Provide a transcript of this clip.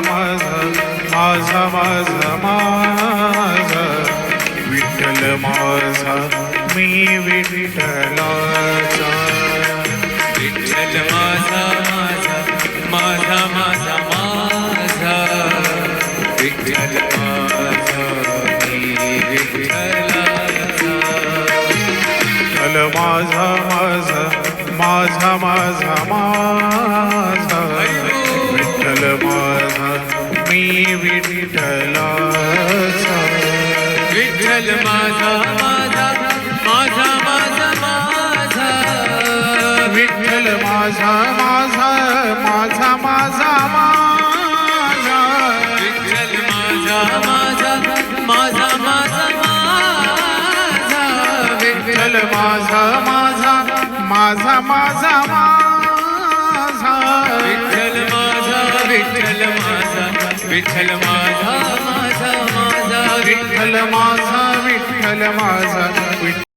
माझा माझा माझा माझा विठ्ठल माझा मी विठ्ठलाचा विठ्ठल माझा माझा माझा माझा विठ्ठल माझा मी विठ्ठलाचा विठ्ठल माझा माझा माझा माझा माझा विठ्ठल माझा मी विठ्ठलाचा विठ्ठल माझा माझा माझा माझा माझा विठ्ठल माझा माझा माझा माझा माझा विठ्ठल माझा माझा माझा माझा माझा विठ्ठल माझा माझा माझा माझा माझा विठ्ठल माझा विठ्ठल माझा विठ्ठल माझा माझा माझा विठ्ठल माझा विठ्ठल माझा